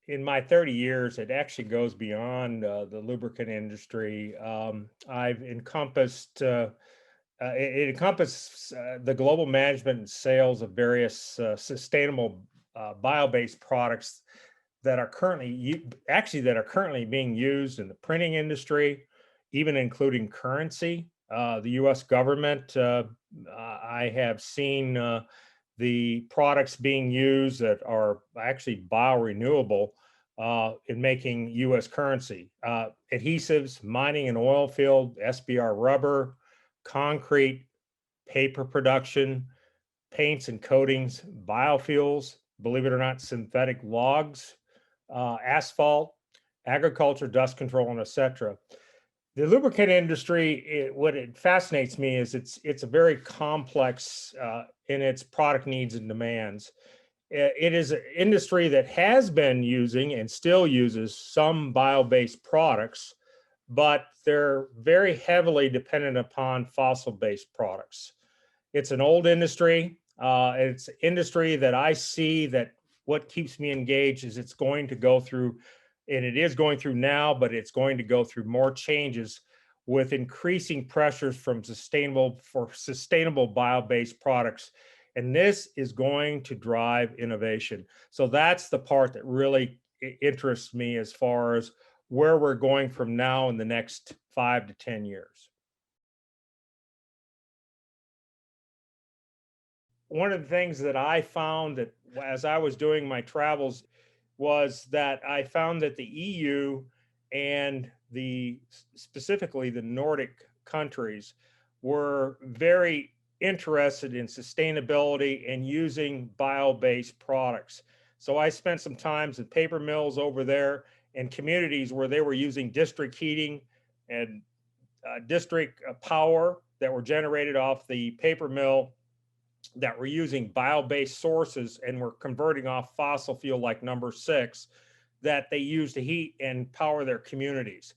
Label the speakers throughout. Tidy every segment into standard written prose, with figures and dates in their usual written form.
Speaker 1: in my 30 years, it actually goes beyond the lubricant industry. I've encompassed, it encompasses the global management and sales of various sustainable bio-based products that are currently being used in the printing industry, even including currency. The U.S. government, I have seen the products being used that are actually biorenewable in making U.S. currency. Adhesives, mining and oil field, SBR rubber, concrete, paper production, paints and coatings, biofuels, believe it or not, synthetic logs, asphalt, agriculture, dust control, and etc. The lubricant industry, what it fascinates me is it's a very complex in its product needs and demands. It is an industry that has been using and still uses some bio-based products, but they're very heavily dependent upon fossil-based products. It's an old industry. It's an industry that I see that what keeps me engaged is it's going to go through, and it is going through now, but it's going to go through more changes with increasing pressures from sustainable bio-based products. And this is going to drive innovation. So that's the part that really interests me as far as where we're going from now in the next 5 to 10 years. One of the things that I found that as I was doing my travels was that I found that the EU and specifically the Nordic countries were very interested in sustainability and using bio-based products. So I spent some time at paper mills over there and communities where they were using district heating and district power that were generated off the paper mill that were using bio-based sources and were converting off fossil fuel like number 6 that they use to heat and power their communities.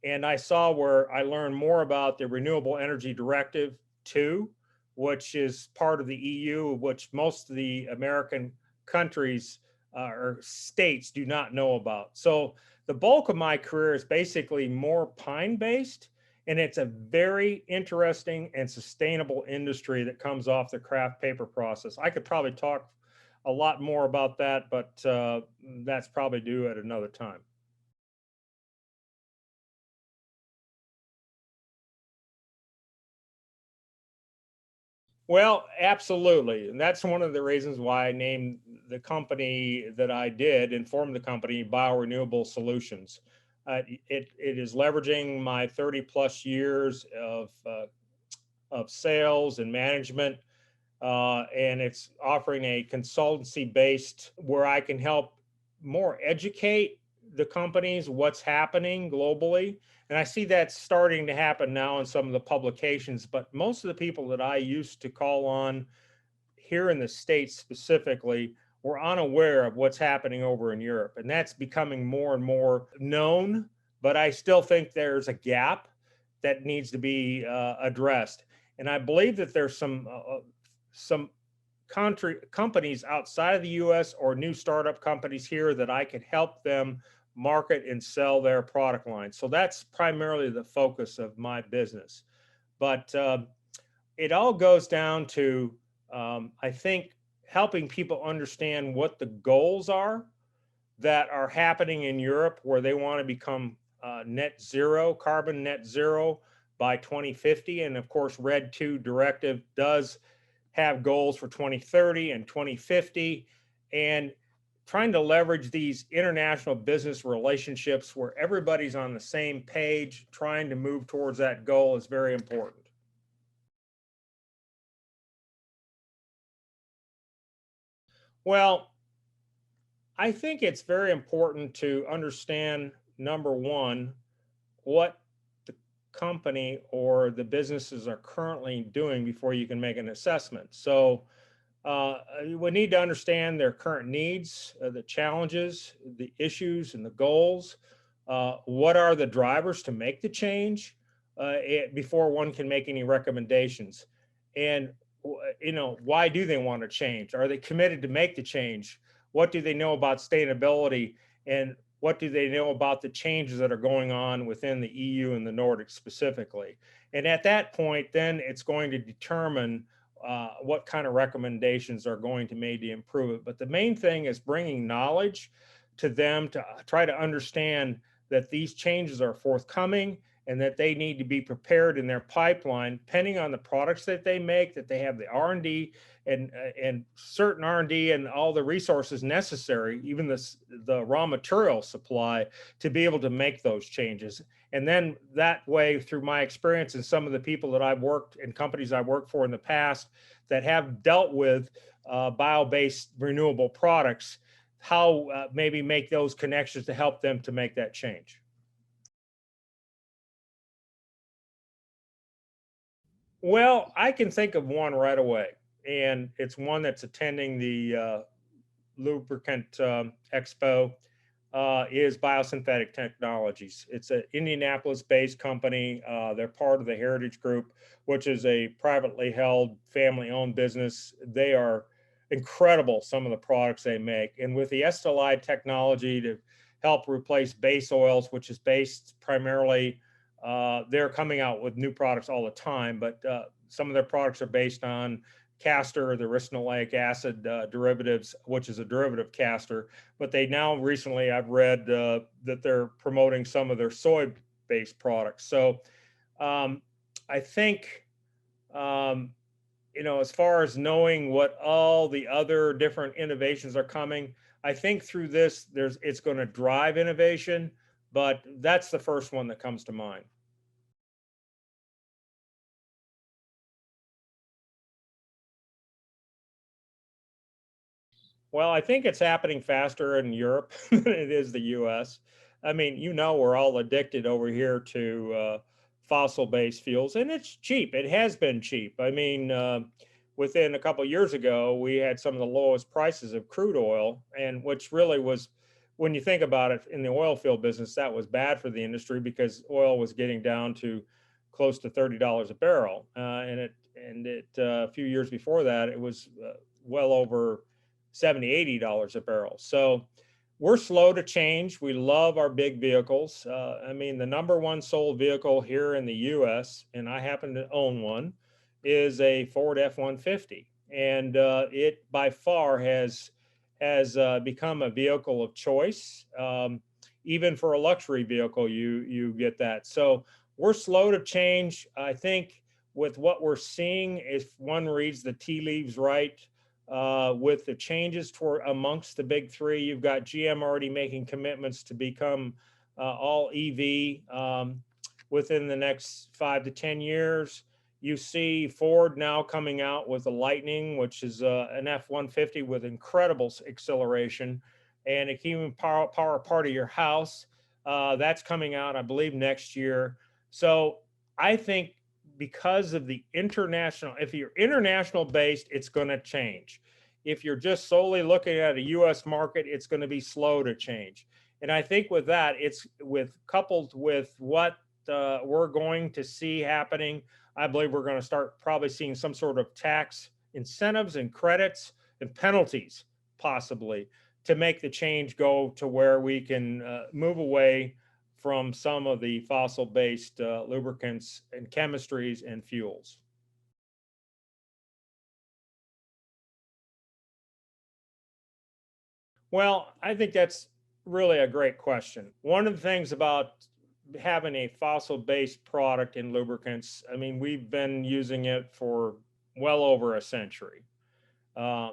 Speaker 1: And I saw where I learned more about the Renewable Energy Directive 2, which is part of the EU, which most of the American countries or states do not know about. So the bulk of my career is basically more pine-based, and it's a very interesting and sustainable industry that comes off the craft paper process. I could probably talk a lot more about that, but that's probably due at another time. Well, absolutely. And that's one of the reasons why I named the company that I did and formed the company BioRenewable Solutions. It is leveraging my 30 plus years of sales and management, and it's offering a consultancy based where I can help more educate the companies what's happening globally. And I see that starting to happen now in some of the publications, but most of the people that I used to call on here in the States specifically were unaware of what's happening over in Europe. And that's becoming more and more known, but I still think there's a gap that needs to be addressed. And I believe that there's some companies outside of the US or new startup companies here that I could help them market and sell their product line. So that's primarily the focus of my business. But it all goes down to, I think, helping people understand what the goals are that are happening in Europe, where they want to become net zero, carbon net zero by 2050. And of course, RED 2 directive does have goals for 2030 and 2050, and trying to leverage these international business relationships where everybody's on the same page, trying to move towards that goal is very important. Well, I think it's very important to understand, number one, what the company or the businesses are currently doing before you can make an assessment. So we need to understand their current needs, the challenges, the issues, and the goals. What are the drivers to make the change before one can make any recommendations? And why do they want to change? Are they committed to make the change? What do they know about sustainability? and what do they know about the changes that are going on within the EU and the Nordics specifically. And at that point, then it's going to determine what kind of recommendations are going to be made to improve it. But the main thing is bringing knowledge to them to try to understand that these changes are forthcoming and that they need to be prepared in their pipeline, depending on the products that they make, that they have the R&D and certain R&D and all the resources necessary, even the raw material supply, to be able to make those changes. And then that way, through my experience and some of the people that I've worked in companies I've worked for in the past that have dealt with bio-based renewable products, how maybe make those connections to help them to make that change. Well, I can think of one right away, and it's one that's attending the Lubricant Expo, is Biosynthetic Technologies. It's an Indianapolis-based company. They're part of the Heritage Group, which is a privately held, family-owned business. They are incredible, some of the products they make. And with the SLI technology to help replace base oils, which is based primarily, they're coming out with new products all the time, but some of their products are based on castor, the ricinoleic acid derivatives, which is a derivative castor. But they now recently, I've read that they're promoting some of their soy-based products. So I think, as far as knowing what all the other different innovations are coming, I think through this, it's going to drive innovation, but that's the first one that comes to mind. Well, I think it's happening faster in Europe than it is the US. I mean, we're all addicted over here to fossil-based fuels, and it's cheap. It has been cheap. I mean, within a couple of years ago, we had some of the lowest prices of crude oil, and which really was, when you think about it, in the oil field business, that was bad for the industry because oil was getting down to close to $30 a barrel, and a few years before that, it was well over 70, $80 a barrel. So we're slow to change. We love our big vehicles. I mean, the number one sold vehicle here in the US, and I happen to own one, is a Ford F-150. And it by far has become a vehicle of choice. Even for a luxury vehicle, you get that. So we're slow to change. I think with what we're seeing, if one reads the tea leaves right, with the changes toward amongst the big three, you've got GM already making commitments to become all EV within the next 5 to 10 years. You see Ford now coming out with the Lightning, which is an F-150 with incredible acceleration, and it can even power part of your house. That's coming out, I believe, next year. So I think because of the international, if you're international based, it's going to change. If you're just solely looking at a US market, it's going to be slow to change. And I think with that, it's coupled with what we're going to see happening. I believe we're going to start probably seeing some sort of tax incentives and credits and penalties, possibly, to make the change go to where we can move away from some of the fossil-based lubricants and chemistries and fuels. Well, I think that's really a great question. One of the things about having a fossil-based product in lubricants, I mean, we've been using it for well over a century. Uh,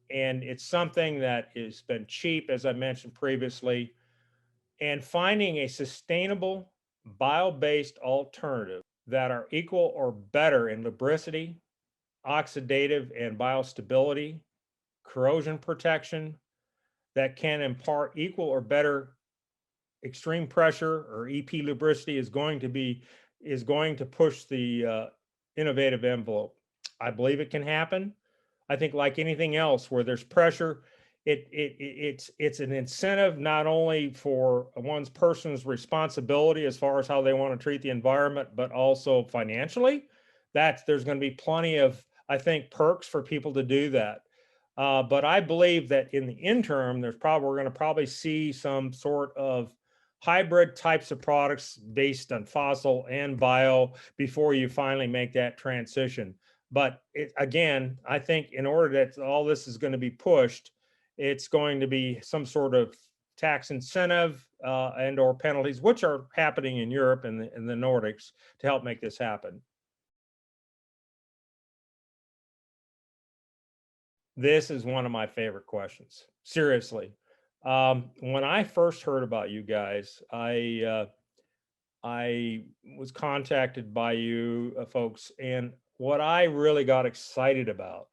Speaker 1: and it's something that has been cheap, as I mentioned previously, and finding a sustainable bio-based alternative that are equal or better in lubricity, oxidative and biostability, corrosion protection, that can impart equal or better extreme pressure or EP lubricity is going to push the innovative envelope. I believe it can happen. I think like anything else where there's pressure, it's an incentive not only for one's person's responsibility as far as how they want to treat the environment, but also financially. That there's going to be plenty of, I think, perks for people to do that. But I believe that in the interim, we're going to probably see some sort of hybrid types of products based on fossil and bio before you finally make that transition. But again, I think in order that all this is going to be pushed, it's going to be some sort of tax incentive and or penalties, which are happening in Europe and the Nordics to help make this happen. This is one of my favorite questions. Seriously. When I first heard about you guys, I was contacted by you folks, and what I really got excited about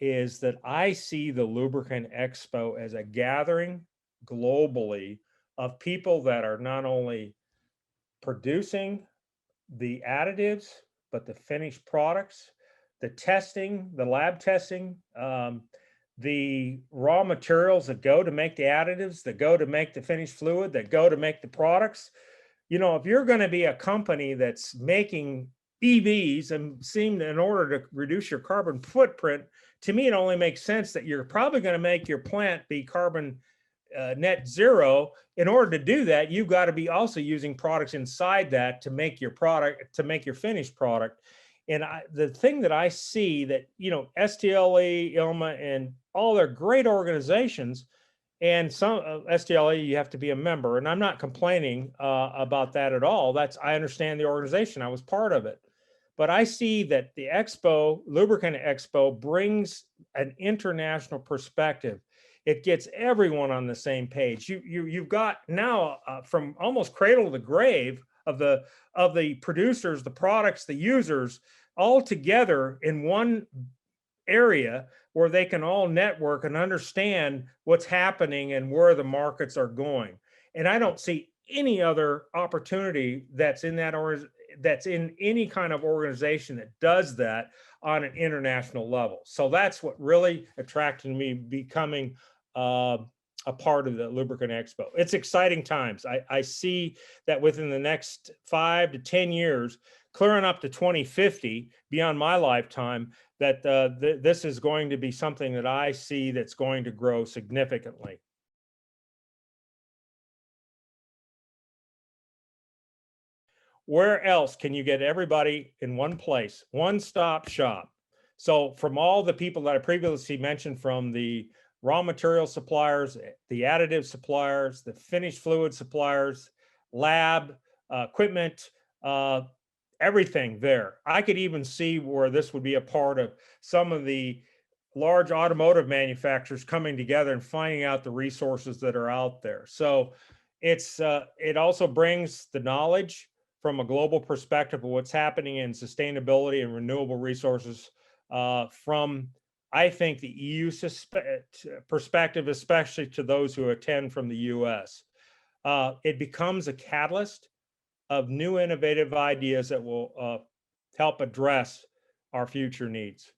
Speaker 1: is that I see the Lubricant Expo as a gathering globally of people that are not only producing the additives, but the finished products, the testing, the lab testing, the raw materials that go to make the additives, that go to make the finished fluid, that go to make the products. You know, if you're going to be a company that's making EVs and seem in order to reduce your carbon footprint, to me, it only makes sense that you're probably going to make your plant be carbon net zero. In order to do that, you've got to be also using products inside that to make your product, to make your finished product. And the thing that I see that, you know, STLE, ILMA, and all their great organizations, and some STLE, you have to be a member, and I'm not complaining about that at all. I understand the organization. I was part of it. But I see that the Expo, Lubricant Expo, brings an international perspective. It gets everyone on the same page. You've got now from almost cradle to grave of the producers, the products, the users, all together in one area where they can all network and understand what's happening and where the markets are going. And I don't see any other opportunity that's in that, or that's in any kind of organization that does that on an international level. So that's what really attracted me becoming a part of the Lubricant Expo. It's exciting times. I see that within the next 5 to 10 years, clearing up to 2050, beyond my lifetime, that this is going to be something that I see that's going to grow significantly. Where else can you get everybody in one place, one-stop shop? So from all the people that I previously mentioned, from the raw material suppliers, the additive suppliers, the finished fluid suppliers, lab, equipment, everything there. I could even see where this would be a part of some of the large automotive manufacturers coming together and finding out the resources that are out there. So it also brings the knowledge from a global perspective of what's happening in sustainability and renewable resources from, I think, the EU perspective, especially to those who attend from the US. It becomes a catalyst of new innovative ideas that will help address our future needs.